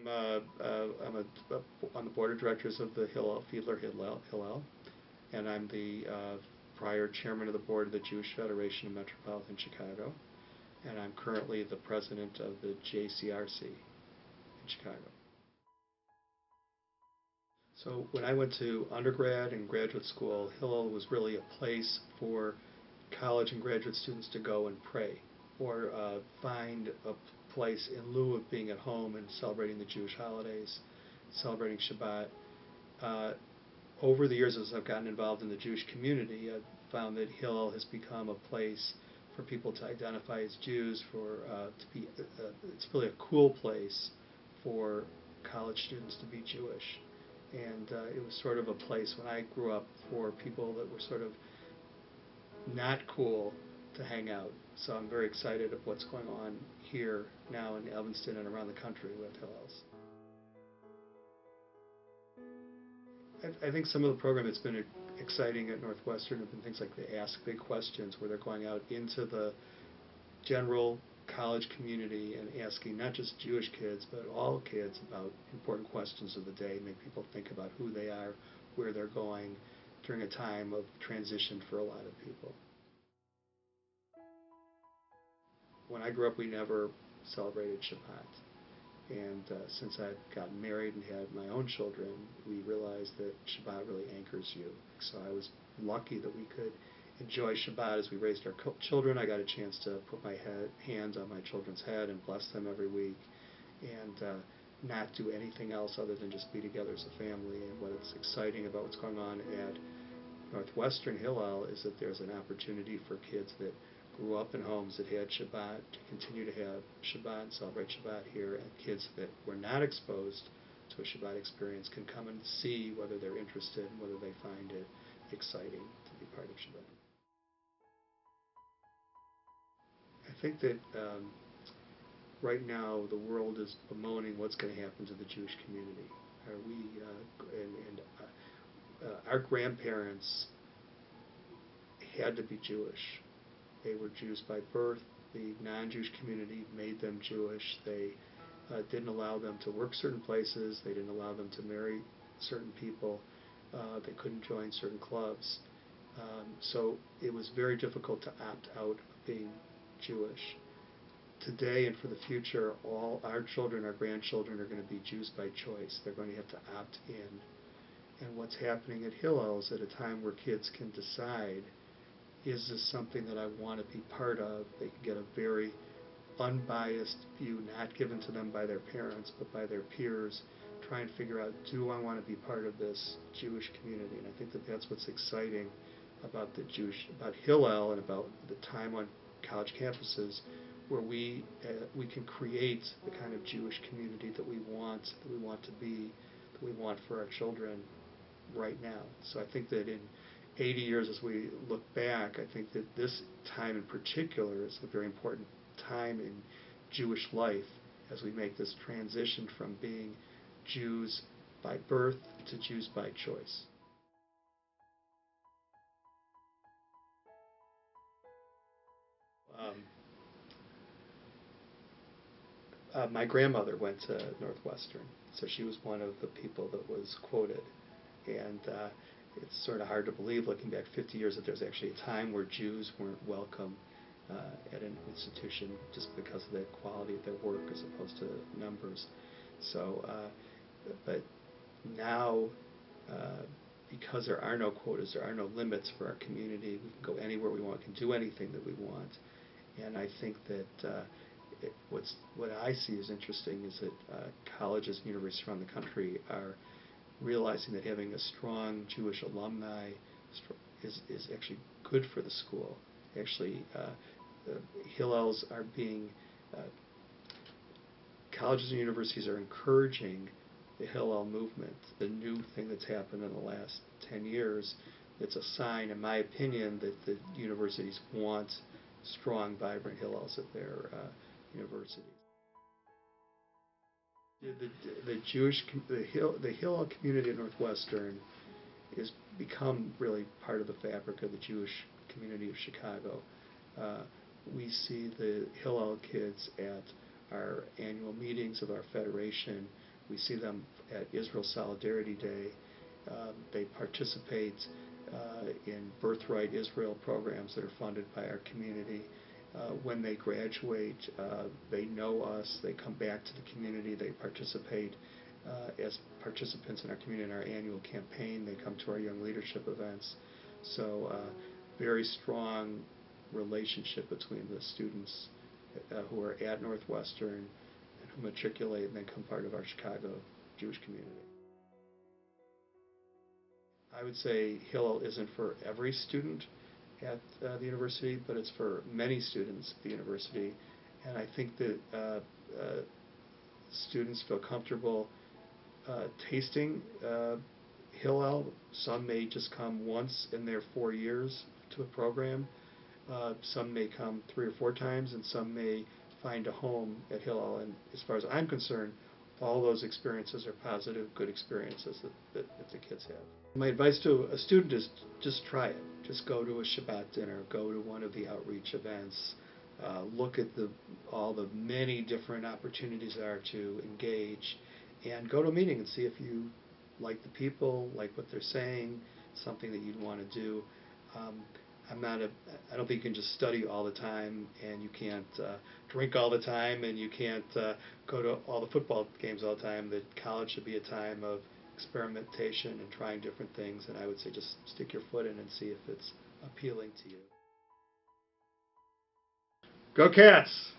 On the board of directors of the Hillel, and I'm the prior chairman of the board of the Jewish Federation of Metropolitan Chicago, and I'm currently the president of the JCRC in Chicago. So when I went to undergrad and graduate school, Hillel was really a place for college and graduate students to go and pray, or find a place in lieu of being at home and celebrating the Jewish holidays, celebrating Shabbat. Over the years, as I've gotten involved in the Jewish community, I've found that Hillel has become a place for people to identify as Jews. It's really a cool place for college students to be Jewish, and it was sort of a place when I grew up for people that were sort of not cool to hang out. So I'm very excited of what's going on here now in Evanston and around the country with Hillels. I think some of the program that's been exciting at Northwestern have been things like the Ask Big Questions, where they're going out into the general college community and asking not just Jewish kids, but all kids about important questions of the day, make people think about who they are, where they're going during a time of transition for a lot of people. When I grew up, we never celebrated Shabbat. And since I'd gotten married and had my own children, we realized that Shabbat really anchors you. So I was lucky that we could enjoy Shabbat as we raised our children. I got a chance to put my hands on my children's head and bless them every week, and not do anything else other than just be together as a family. And what's exciting about what's going on at Northwestern Hillel is that there's an opportunity for kids that grew up in homes that had Shabbat to continue to have Shabbat and celebrate Shabbat here, and kids that were not exposed to a Shabbat experience can come and see whether they're interested and whether they find it exciting to be part of Shabbat. I think that right now the world is bemoaning what's going to happen to the Jewish community. Our grandparents had to be Jewish. They were Jews by birth. The non-Jewish community made them Jewish. They didn't allow them to work certain places. They didn't allow them to marry certain people. They couldn't join certain clubs. So it was very difficult to opt out of being Jewish. Today and for the future, all our children, our grandchildren are going to be Jews by choice. They're going to have to opt in. And what's happening at Hillel is at a time where kids can decide, is this something that I want to be part of? They can get a very unbiased view, not given to them by their parents, but by their peers, try and figure out, do I want to be part of this Jewish community? And I think that that's what's exciting about about Hillel and about the time on college campuses, where we can create the kind of Jewish community that we want to be, that we want for our children right now. So I think that in 80 years, as we look back, I think that this time in particular is a very important time in Jewish life as we make this transition from being Jews by birth to Jews by choice. My grandmother went to Northwestern, so she was one of the people that was quoted. And it's sort of hard to believe, looking back 50 years, that there's actually a time where Jews weren't welcome at an institution just because of the quality of their work as opposed to numbers. So, but now, because there are no quotas, there are no limits for our community, we can go anywhere we want, we can do anything that we want. And I think that what I see as interesting is that colleges and universities around the country are realizing that having a strong Jewish alumni is actually good for the school. Actually, Hillels are being, colleges and universities are encouraging the Hillel movement. The new thing that's happened in the last 10 years, it's a sign, in my opinion, that the universities want strong, vibrant Hillels at their universities. The Hillel community at Northwestern has become really part of the fabric of the Jewish community of Chicago. We see the Hillel kids at our annual meetings of our federation. We see them at Israel Solidarity Day. They participate in Birthright Israel programs that are funded by our community. When they graduate, they know us, they come back to the community, they participate as participants in our community in our annual campaign, they come to our young leadership events. So very strong relationship between the students who are at Northwestern and who matriculate and then become part of our Chicago Jewish community. I would say Hillel isn't for every student at the university, but it's for many students at the university. And I think that students feel comfortable tasting Hillel. Some may just come once in their 4 years to a program. Some may come 3 or 4 times, and some may find a home at Hillel. And as far as I'm concerned, all those experiences are positive, good experiences that the kids have. My advice to a student is just try it. Just go to a Shabbat dinner, go to one of the outreach events, look at all the many different opportunities there are to engage, and go to a meeting and see if you like the people, like what they're saying, something that you'd want to do. I don't think you can just study all the time, and you can't drink all the time, and you can't go to all the football games all the time. That college should be a time of experimentation and trying different things, and I would say just stick your foot in and see if it's appealing to you. Go Cats!